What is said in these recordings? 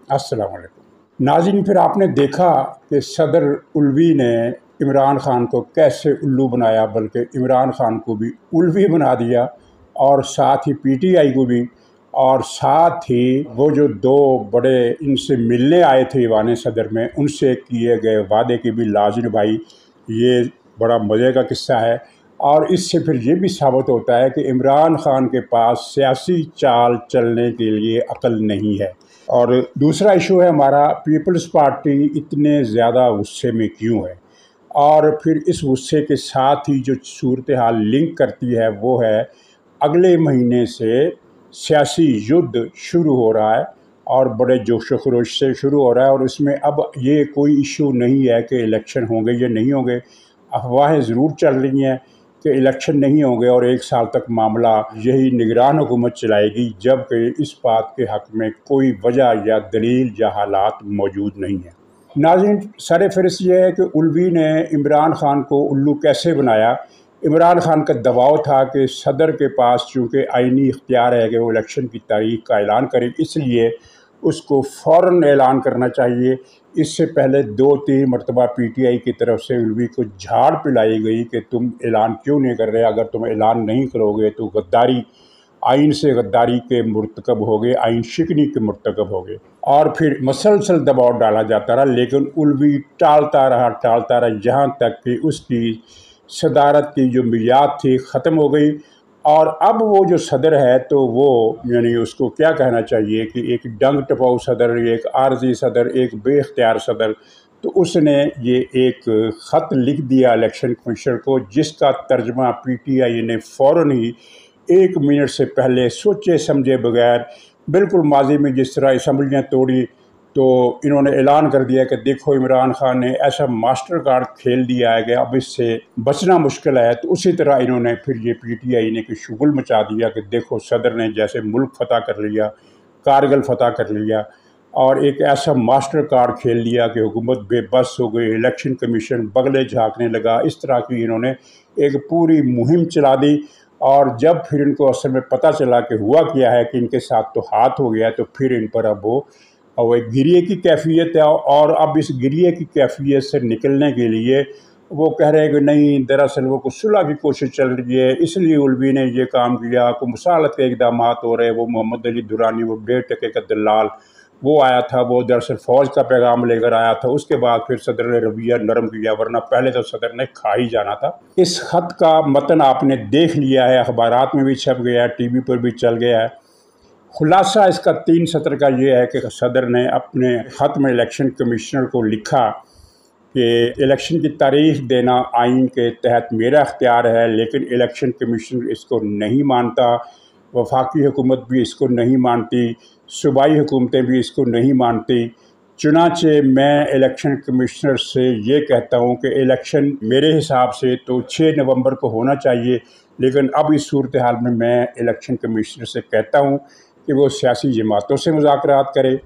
अस्सलाम वालेकुम नाज़रीन। फिर आपने देखा कि सदर उल्वी ने इमरान ख़ान को कैसे उल्लू बनाया, बल्कि इमरान ख़ान को भी उल्वी बना दिया और साथ ही पीटीआई को भी, और साथ ही वो जो दो बड़े इनसे मिलने आए थे ईवान सदर में, उनसे किए गए वादे की भी लाज निभाई। ये बड़ा मज़े का किस्सा है और इससे फिर ये भी साबित होता है कि इमरान ख़ान के पास सियासी चाल चलने के लिए अक्ल नहीं है। और दूसरा इशू है हमारा, पीपल्स पार्टी इतने ज़्यादा गुस्से में क्यों है, और फिर इस गुस्से के साथ ही जो सूरत हाल लिंक करती है वो है अगले महीने से सियासी युद्ध शुरू हो रहा है और बड़े जोश व खरोश से शुरू हो रहा है। और इसमें अब ये कोई इशू नहीं है कि इलेक्शन होंगे या नहीं होंगे। अफवाहें ज़रूर चल रही हैं कि इलेक्शन नहीं होंगे और 1 साल तक मामला यही निगरान हुकूमत चलाएगी, जबकि इस बात के हक़ में कोई वजह या दलील या हालात मौजूद नहीं है। नाज़रीन, सर फहरिस्त ये है कि उल्वी ने इमरान ख़ान को उल्लू कैसे बनाया। इमरान ख़ान का दबाव था कि सदर के पास चूँकि आइनी इख्तियार है कि वो इलेक्शन की तारीख का ऐलान करे, इसलिए उसको फ़ौरन ऐलान करना चाहिए। इससे पहले 2-3 मरतबा पीटीआई की तरफ से उल्वी को झाड़ पिलाई गई कि तुम ऐलान क्यों नहीं कर रहे, अगर तुम ऐलान नहीं करोगे तो गद्दारी, आइन से गद्दारी के मुर्तकब हो गए, आइन शिकनी के मुर्तकब हो गए। और फिर मसलसल दबाव डाला जाता रहा, लेकिन उल्वी टालता रहा, यहाँ तक कि उसकी सदारत की जो मियाद थी ख़त्म हो गई। और अब वो जो सदर है तो वो यानी उसको क्या कहना चाहिए कि एक डंग टपाऊ सदर, एक आर्जी सदर, एक बेख्तियार सदर। तो उसने ये एक ख़त लिख दिया इलेक्शन कमीशन को, जिसका तर्जमा पीटीआई ने फ़ौरन ही 1 मिनट से पहले सोचे समझे बगैर, बिल्कुल माजी में जिस तरह असम्बलियाँ तोड़ी, तो इन्होंने ऐलान कर दिया कि देखो इमरान ख़ान ने ऐसा मास्टर कार्ड खेल दिया है कि अब इससे बचना मुश्किल है। तो उसी तरह इन्होंने फिर ये पीटीआई ने कि शुगुल मचा दिया कि देखो सदर ने जैसे मुल्क फ़तह कर लिया, कारगिल फ़तह कर लिया, और एक ऐसा मास्टर कार्ड खेल लिया कि हुकूमत बेबस हो गई, इलेक्शन कमीशन बगले झाँकने लगा। इस तरह की इन्होंने एक पूरी मुहिम चला दी। और जब फिर इनको असल में पता चला कि हुआ क्या है, कि इनके साथ तो हाथ हो गया, तो फिर इन पर अब वो एक गिरिए की कैफियत है। और अब इस गिरिए की कैफियत से निकलने के लिए वो कह रहे हैं कि नहीं, दरअसल वो कुछ सुलह की कोशिश चल रही है, इसलिए उल्वी ने ये काम किया। को मुसालत के इक़दाम हो रहे, वो मोहम्मद अली दुरानी, वो 1.5 टके का दलाल, वो आया था, वो दरअसल फ़ौज का पैगाम लेकर आया था। उसके बाद फिर सदर ने रवैया नरम किया, वरना पहले तो सदर ने खा ही जाना था। इस ख़त का मतन आपने देख लिया है, अखबारात में भी छप गया है, टीवी पर भी चल गया है। खुलासा इसका 3 सत्र का ये है कि सदर ने अपने ख़त में इलेक्शन कमिश्नर को लिखा कि इलेक्शन की तारीख देना आइन के तहत मेरा इख्तियार है, लेकिन इलेक्शन कमीशन इसको नहीं मानता, वफाकी हुकूमत भी इसको नहीं मानती, सूबाई हुकूमतें भी इसको नहीं मानती। चुनांचे मैं इलेक्शन कमिश्नर से ये कहता हूँ कि इलेक्शन मेरे हिसाब से तो 6 नवंबर को होना चाहिए, लेकिन अब इस सूरत हाल में मैं इलेक्शन कमिश्नर से कहता हूँ कि वो सियासी जमातों से मुज़ाकरात करे,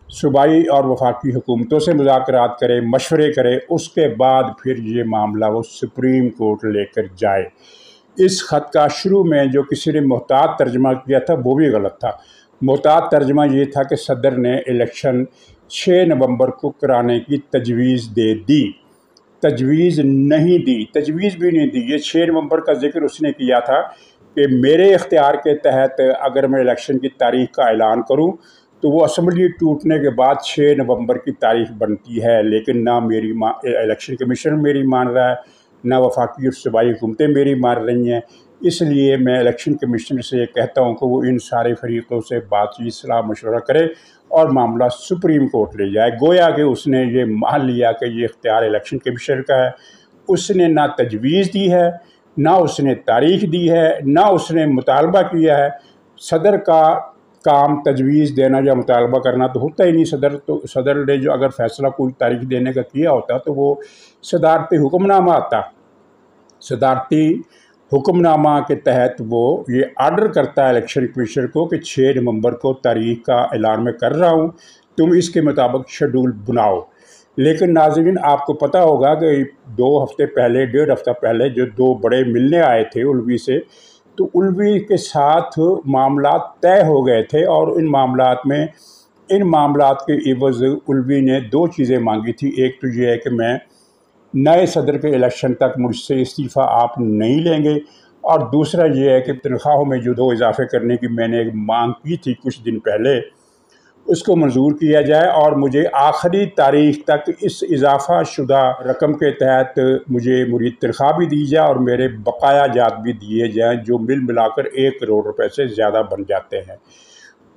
सूबाई और वफाकी हुकूमतों से मुज़ाकरात करे, मशवरे करे, उसके बाद फिर ये मामला वो सुप्रीम कोर्ट लेकर जाए। इस ख़त का शुरू में जो किसी ने मोहतात तर्जमा किया था वो भी गलत था। मोहतात तर्जमा ये था कि सदर ने इलेक्शन 6 नवंबर को कराने की तजवीज़ दे दी। तजवीज़ नहीं दी, तजवीज़ भी नहीं दी। ये 6 नवंबर का जिक्र उसने किया था कि मेरे इख्तियार के तहत अगर मैं इलेक्शन की तारीख का ऐलान करूं तो वो असम्बली टूटने के बाद 6 नवंबर की तारीख बनती है, लेकिन ना मेरी इलेक्शन कमीशन मेरी मान रहा है, ना वफाकी और सूबाई हुकूमतें मेरी मान रही हैं। इसलिए मैं इलेक्शन कमीशन से कहता हूं कि वो इन सारे फरीक़ों से बातचीत सलाह मशवरा करे और मामला सुप्रीम कोर्ट ले जाए। गोया कि उसने ये मान लिया कि ये इख्तियार इलेक्शन कमीशन का है। उसने ना तजवीज़ दी है, ना उसने तारीख दी है, ना उसने मुतालबा किया है। सदर का काम तजवीज़ देना या मुतालबा करना तो होता ही नहीं। सदर ने जो अगर फ़ैसला कोई तारीख देने का किया होता तो वो सदारती हुक्मनामा आता। सदारती हुक्मनामा के तहत वो ये आर्डर करता है इलेक्शन कमीशन को कि 6 नवंबर को तारीख का ऐलान मैं कर रहा हूँ, तुम इसके मुताबिक शेड्यूल बनाओ। लेकिन नाज़रीन, आपको पता होगा कि 2 हफ़्ते पहले, 1.5 हफ़्ता पहले जो 2 बड़े मिलने आए थे उल्वी से, तो उल्वी के साथ मामला तय हो गए थे और इन मामलात में ان معاملات کے عوض الوی نے 2 چیزیں مانگی تھی۔ ایک تو یہ ہے کہ میں نئے صدر کے الیکشن تک مجھ سے استعفیٰ آپ نہیں لیں گے، اور دوسرا یہ ہے کہ تنخواہوں میں جو 2 اضافے کرنے کی میں نے ایک مانگ کی تھی کچھ دن پہلے، اس کو منظور کیا جائے، اور مجھے آخری تاریخ تک اس اضافہ شدہ رقم کے تحت مجھے مزید تنخواہ بھی دی جائے اور میرے بقایا جات بھی دیے جائیں، جو ملا کر 1 کروڑ روپے سے زیادہ بن جاتے ہیں۔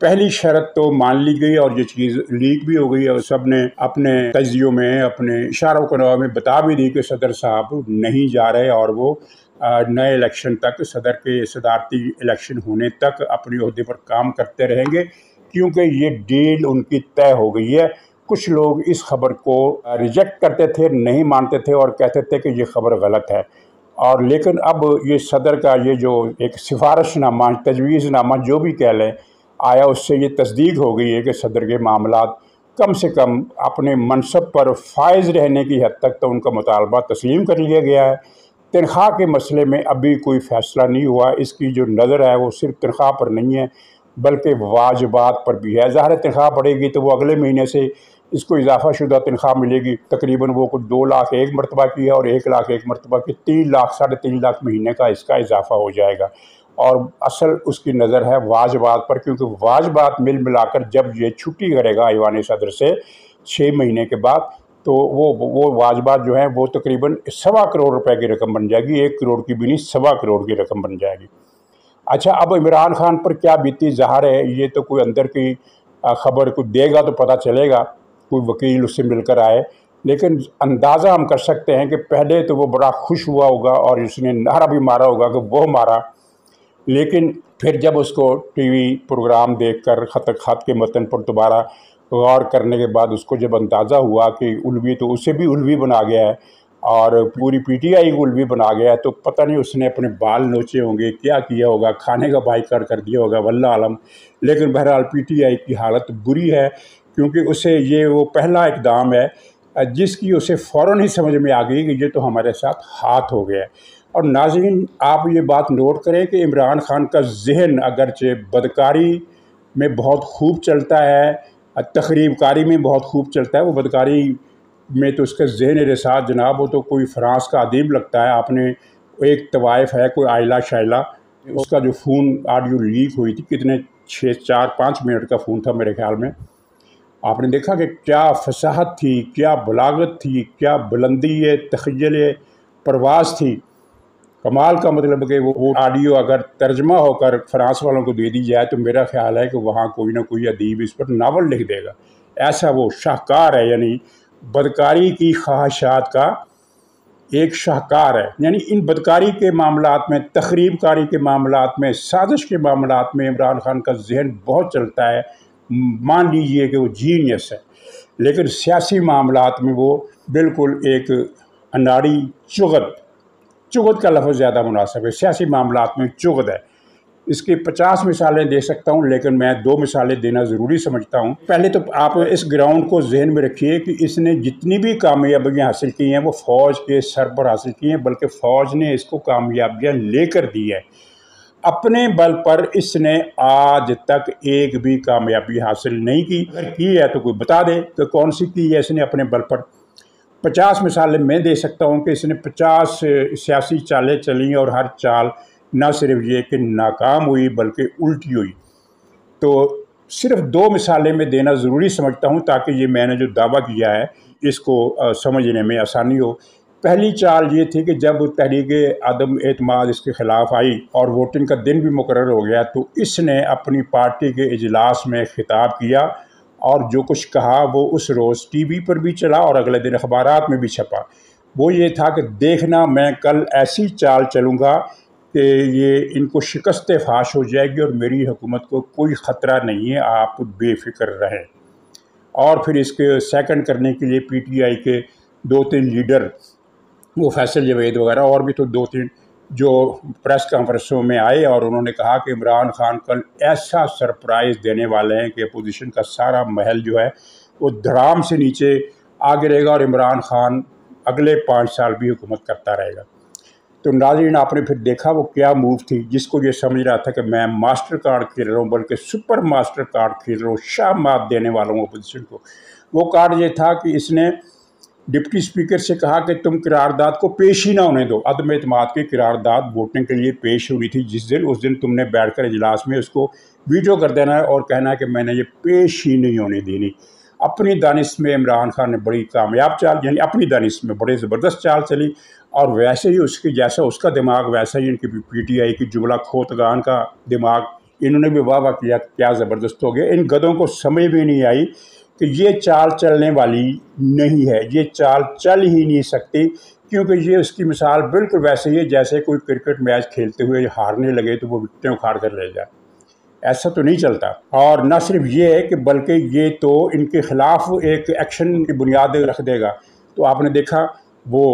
پہلی شرط تو مان لی گئی اور یہ چیز لیک بھی ہو گئی، اور سب نے اپنے تجزیوں میں، اپنے اشاروں کنوا میں بتا بھی دی کہ صدر صاحب نہیں جا رہے، اور وہ نئے الیکشن تک، صدر کے صدارتی الیکشن ہونے تک اپنے عہدے پر کام کرتے رہیں گے، کیونکہ یہ ڈیل ان کی طے ہو گئی ہے۔ کچھ لوگ اس خبر کو ریجیکٹ کرتے تھے، نہیں مانتے تھے اور کہتے تھے کہ یہ خبر غلط ہے، اور لیکن اب یہ صدر کا یہ جو ایک سفارش نامہ، تجویز نامہ جو بھی کہہ لیں آیا، اس سے یہ تصدیق ہو گئی ہے کہ صدر کے معاملات کم سے کم اپنے منصب پر فائز رہنے کی حد تک تو ان کا مطالبہ تسلیم کر لیا گیا ہے۔ تنخواہ کے مسئلے میں ابھی کوئی فیصلہ نہیں ہوا، اس کی جو نظر ہے وہ صرف تنخواہ پر نہیں ہے بلکہ واجبات پر بھی ہے۔ ظاہر تنخواہ بڑھے گی تو وہ اگلے مہینے سے اس کو اضافہ شدہ تنخواہ ملے گی، تقریباً وہ 2 لاکھ ایک مرتبہ کی ہے اور 1 لاکھ ایک مرتبہ کی، 3 لاکھ 3.5 لاکھ مہینے کا اس کا اضافہ ہو جائے گا، اور اصل اس کی نظر ہے واجبات پر، کیونکہ واجبات ملا کر جب یہ چھٹی کرے گا ایوان صدر سے 6 مہینے کے بعد، تو وہ واجبات جو ہیں وہ تقریباً 1.25 کروڑ روپے کی رقم بن جائے گی، 1 کروڑ کی بھی نہیں، 1.25 کروڑ کی رقم بن جائے گی۔ اچھا، اب عمران خان پر کیا بیتی، ظاہر ہے یہ تو کوئی اندر کی خبر کو دے گا تو پتہ چلے گا، کوئی وکیل اس سے مل کر آئے، لیکن اندازہ ہم کر سکتے ہیں کہ پہلے تو وہ بڑا خوش ہوا ہوگا اور اس نے نعرہ بھی مارا ہوگا کہ وہ مارا، لیکن پھر جب اس کو ٹی وی پروگرام دیکھ کر خط کے متن پر دوبارہ غور کرنے کے بعد اس کو جب اندازہ ہوا کہ الوی تو اسے بھی الوی بنا گیا ہے اور پوری پی ٹی آئی کو الوی بنا گیا ہے، تو پتہ نہیں اس نے اپنے بال نوچے ہوں گے، کیا کیا ہوگا، کھانے کا بائیکاٹ کر دیا ہوگا، واللہ عالم۔ لیکن بہرحال پی ٹی آئی کی حالت بری ہے، کیونکہ اسے یہ وہ پہلا اقدام ہے جس کی اسے فوراً ہی سمجھ میں آ گئی کہ یہ تو ہمارے ساتھ ہاتھ ہو گیا ہے۔ اور ناظرین، آپ یہ بات نوٹ کریں کہ عمران خان کا ذہن اگرچہ بدکاری میں بہت خوب چلتا ہے، تخریب کاری میں بہت خوب چلتا ہے، وہ بدکاری میں تو اس کا ذہن رساد جناب، وہ تو کوئی فرانس کا ادیب لگتا ہے۔ آپ نے ایک طوائف ہے کوئی عائلہ شائلہ، اس کا جو فون آڈیو لیک ہوئی تھی، کتنے 4-5 منٹ کا فون تھا میرے خیال میں، آپ نے دیکھا کہ کیا فصاحت تھی، کیا بلاغت تھی، کیا بلندی تخیل پرواز تھی۔ کمال کا مطلب کہ وہ آڈیو اگر ترجمہ ہو کر فرانس والوں کو دے دی جائے تو میرا خیال ہے کہ وہاں کوئی نہ کوئی ادیب اس پر ناول لکھ دے گا، ایسا وہ شاہکار ہے، یعنی بدکاری کی خواہشات کا ایک شاہکار ہے۔ یعنی ان بدکاری کے معاملات میں، تخریب کاری کے معاملات میں، سازش کے معاملات میں عمران خان کا ذہن بہت چلتا ہے، مان لیجئے کہ وہ جینیس ہے، لیکن سیاسی معاملات میں وہ بالکل ایک اناڑی چغد کا لفظ زیادہ مناسب ہے، سیاسی معاملات میں چغد ہے۔ اس کی 50 مثالیں دے سکتا ہوں، لیکن میں 2 مثالیں دینا ضروری سمجھتا ہوں۔ پہلے تو آپ اس گراؤنڈ کو ذہن میں رکھیے کہ اس نے جتنی بھی کامیابیاں حاصل کی ہیں وہ فوج کے سر پر حاصل کی ہیں، بلکہ فوج نے اس کو کامیابیاں لے کر دی ہے۔ اپنے بل پر اس نے آج تک ایک بھی کامیابی حاصل نہیں کی، اگر کی ہے تو کوئی بتا دے کہ کون سی کی ہے اس نے اپنے بل پر۔ 50 مثالیں میں دے سکتا ہوں کہ اس نے 50 سیاسی چالیں چلیں اور ہر چال نہ صرف یہ کہ ناکام ہوئی بلکہ الٹی ہوئی۔ تو صرف 2 مثالیں میں دینا ضروری سمجھتا ہوں تاکہ یہ میں نے جو دعویٰ کیا ہے اس کو سمجھنے میں آسانی ہو۔ پہلی چال یہ تھی کہ جب تحریک عدم اعتماد اس کے خلاف آئی اور ووٹنگ کا دن بھی مقرر ہو گیا تو اس نے اپنی پارٹی کے اجلاس میں خطاب کیا اور جو کچھ کہا وہ اس روز ٹی وی پر بھی چلا اور اگلے دن اخبارات میں بھی چھپا۔ وہ یہ تھا کہ دیکھنا میں کل ایسی چال چلوں گا کہ یہ ان کو شکست فاش ہو جائے گی اور میری حکومت کو کوئی خطرہ نہیں ہے، آپ بے فکر رہیں۔ اور پھر اس کے سیکنڈ کرنے کے لیے پی ٹی آئی کے 2-3 لیڈر، وہ فیصل جاوید وغیرہ اور بھی تو 2-3 جو پریس کانفرنسوں میں آئے اور انہوں نے کہا کہ عمران خان کل ایسا سرپرائز دینے والے ہیں کہ اپوزیشن کا سارا محل جو ہے وہ دھڑام سے نیچے آ گرے گا اور عمران خان اگلے 5 سال بھی حکومت کرتا رہے گا۔ तो नाज़रीन आपने फिर देखा वो क्या मूव थी, जिसको ये समझ रहा था कि मैं मास्टर कार्ड खेल रहा हूँ, बल्कि सुपर मास्टर कार्ड खेल रहा हूँ, शाह मात देने वाला हूँ अपोजिशन को। वो कार्ड ये था कि इसने डिप्टी स्पीकर से कहा कि तुम करारदाद को पेश ही ना होने दो। अदम एतमाद की करारदाद वोटिंग के लिए पेश हुई थी जिस दिन, उस दिन तुमने बैठकर इजलास में उसको वीटो कर देना है और कहना है कि मैंने ये पेश ही नहीं होने देनी। अपनी दानिश में इमरान खान ने बड़ी कामयाब चाल, यानी अपनी दानिश में बड़े ज़बरदस्त चाल चली, और वैसे ही उसकी जैसा उसका दिमाग वैसा ही इनकी PTI की जुमला खोतगान का दिमाग, इन्होंने भी वाह वाह किया, क्या ज़बरदस्त हो गया। इन गधों को समझ भी नहीं आई कि ये चाल चलने वाली नहीं है, ये चाल चल ही नहीं सकती, क्योंकि ये उसकी मिसाल बिल्कुल वैसे ही है जैसे कोई क्रिकेट मैच खेलते हुए हारने लगे तो वो विकटें उखाड़ कर ले जाए। ऐसा तो नहीं चलता। और न सिर्फ ये है कि बल्कि ये तो इनके ख़िलाफ़ एक एक्शन की बुनियाद रख देगा। तो आपने देखा वो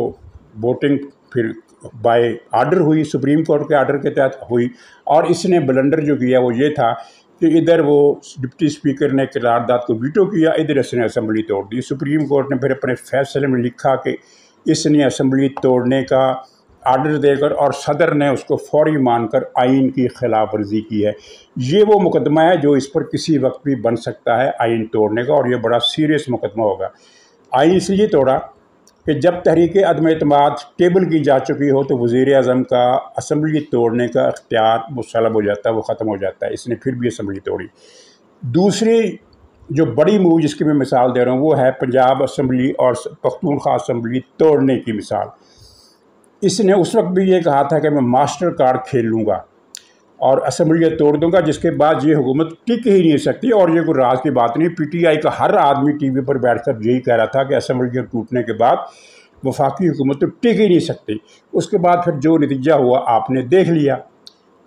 वोटिंग फिर बाय आर्डर हुई, सुप्रीम कोर्ट के आर्डर के तहत हुई, और इसने ब्लंडर जो किया वो ये था कि इधर वो डिप्टी स्पीकर ने करारदाद को वीटो किया, इधर इसने असम्बली तोड़ दी। सुप्रीम कोर्ट ने फिर अपने फैसले में लिखा कि इसने असम्बली तोड़ने का आर्डर देकर, और सदर ने उसको फौरी मानकर आइन की खिलाफ वर्जी की है। ये वो मुकदमा है जो इस पर किसी वक्त भी बन सकता है आइन तोड़ने का, और ये बड़ा सीरियस मुकदमा होगा। आइन इसलिए तोड़ा कि जब तहरीक अदम एतमाद टेबल की जा चुकी हो तो वज़ीर-ए-आज़म का असम्बली तोड़ने का इख्तियार वो सलब हो जाता है, वो ख़त्म हो जाता है। इसने फिर भी असम्बली तोड़ी। दूसरी जो बड़ी मूव जिसकी मैं मिसाल दे रहा हूँ वो है पंजाब असम्बली और पख्तूनख्वा असम्बली तोड़ने की मिसाल। इसने उस वक्त भी ये कहा था कि मैं मास्टर कार्ड खेल लूँगा और असम्बली तोड़ दूंगा, जिसके बाद ये हुकूमत टिक ही नहीं सकती। और ये कोई राज की बात नहीं, PTI का हर आदमी TV पर बैठकर यही कह रहा था कि असम्बली टूटने के बाद वफाकी हुकूमत तो टिक ही नहीं सकती। उसके बाद फिर जो नतीजा हुआ आपने देख लिया,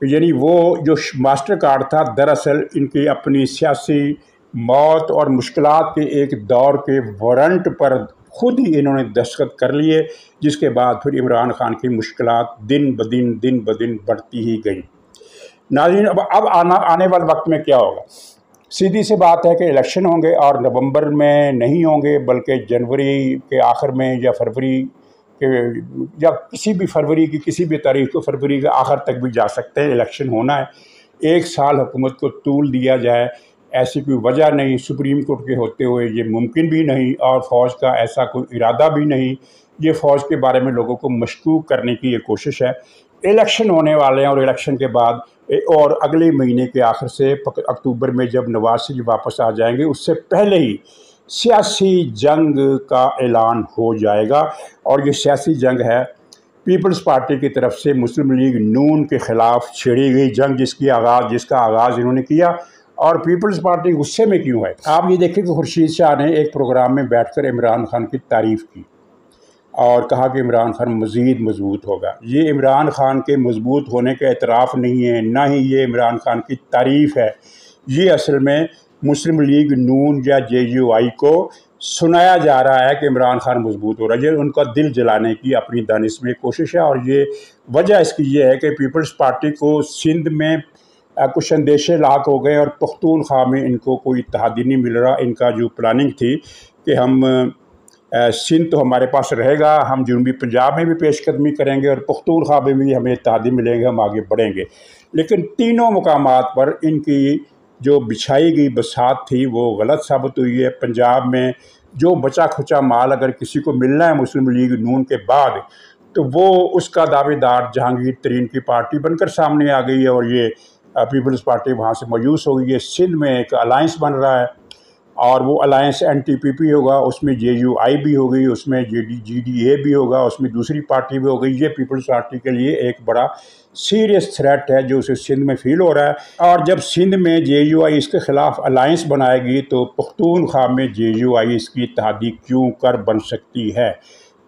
यानी वो जो मास्टर कार्ड था दरअसल इनकी अपनी सियासी मौत और मुश्किलात के एक दौर के वारंट पर खुद ही इन्होंने दस्तखत कर लिए, जिसके बाद फिर इमरान खान की मुश्किलात दिन ब दिन बढ़ती ही गई। नाज़रीन अब आने वाले वक्त में क्या होगा? सीधी सी बात है कि इलेक्शन होंगे, और नवंबर में नहीं होंगे बल्कि जनवरी के आखिर में या फरवरी के, या किसी भी फरवरी की किसी भी तारीख को फरवरी के आखिर तक भी जा सकते हैं। इलेक्शन होना है, 1 साल हुकूमत को तूल दिया जाए, ऐसी कोई वजह नहीं। सुप्रीम कोर्ट के होते हुए ये मुमकिन भी नहीं, और फ़ौज का ऐसा कोई इरादा भी नहीं। ये फ़ौज के बारे में लोगों को मशकूक करने की ये कोशिश है। इलेक्शन होने वाले हैं, और इलेक्शन के बाद और अगले महीने के आखिर से अक्टूबर में जब नवाज शरीफ वापस आ जाएंगे, उससे पहले ही सियासी जंग का ऐलान हो जाएगा। और ये सियासी जंग है पीपल्स पार्टी की तरफ से मुस्लिम लीग नून के ख़िलाफ़ छेड़ी गई जंग, जिसका आगाज़ इन्होंने किया। और पीपल्स पार्टी गुस्से में क्यों है? आप ये देखें कि खुर्शीद शाह ने एक प्रोग्राम में बैठकर इमरान खान की तारीफ़ की और कहा कि इमरान खान मज़ीद मजबूत होगा। ये इमरान खान के मजबूत होने का एतराफ़ नहीं है, ना ही ये इमरान खान की तारीफ़ है। ये असल में मुस्लिम लीग नून या JUI को सुनाया जा रहा है कि इमरान खान मजबूत हो रहा है। ये उनका दिल जलाने की अपनी दानिश में कोशिश है। और ये वजह इसकी ये है कि पीपल्स पार्टी को सिंध में कुछ अंदेशे लाक हो गए, और पख्तूनख्वा में इनको कोई इत्तेहादी नहीं मिल रहा। इनका जो प्लानिंग थी कि हम सिंध तो हमारे पास रहेगा, हम जनूबी पंजाब में भी पेशकदमी करेंगे और पख्तूनख्वा में भी हमें इत्तेहादी मिलेंगे, हम आगे बढ़ेंगे। लेकिन तीनों मुकामात पर इनकी जो बिछाई गई बसात थी वो गलत साबित हुई है। पंजाब में जो बचा खुचा माल अगर किसी को मिलना है मुस्लिम लीग नून के बाद, तो वो उसका दावेदार जहांगीर तरीन की पार्टी बनकर सामने आ गई है, और ये पीपल्स पार्टी वहाँ से मायूस हो गई है। सिंध में एक अलायंस बन रहा है, और वो अलायंस NTPP होगा, उसमें JUI भी होगी, उसमें GDA भी होगा, उसमें दूसरी पार्टी भी होगी। ये पीपल्स पार्टी के लिए एक बड़ा सीरियस थ्रेट है जो उसे सिंध में फील हो रहा है। और जब सिंध में JUI इसके ख़िलाफ़ अलायंस बनाएगी तो पख्तूनख्वा में JUI इसकी इत्तेहादी क्यों कर बन सकती है?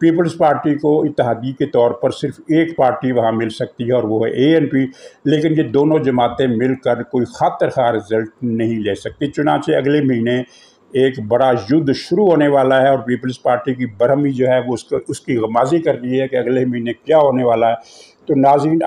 पीपल्स पार्टी को इत्तेहादी के तौर पर सिर्फ एक पार्टी वहाँ मिल सकती है, और वो है ANP। लेकिन ये दोनों जमातें मिलकर कोई खातिर रिजल्ट नहीं ले सकती। चुनांचे अगले महीने एक बड़ा युद्ध शुरू होने वाला है, और पीपल्स पार्टी की बरहमी जो है वो उसकी गमाजी कर रही है कि अगले महीने क्या होने वाला है। तो नाज़रीन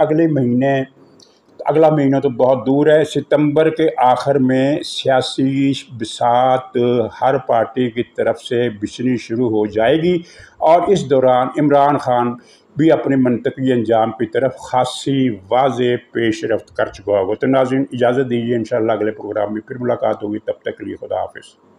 अगला महीना तो बहुत दूर है। सितंबर के आखिर में सियासी बिसात हर पार्टी की तरफ से बिछनी शुरू हो जाएगी, और इस दौरान इमरान खान بھی اپنے منطقی انجام کی طرف خاصی واضح پیش رفت کر چکا ہوگا۔ تو ناظرین اجازت دیجیے، انشاءاللہ اگلے پروگرام میں پھر ملاقات ہوگی، تب تک کے لیے خدا حافظ۔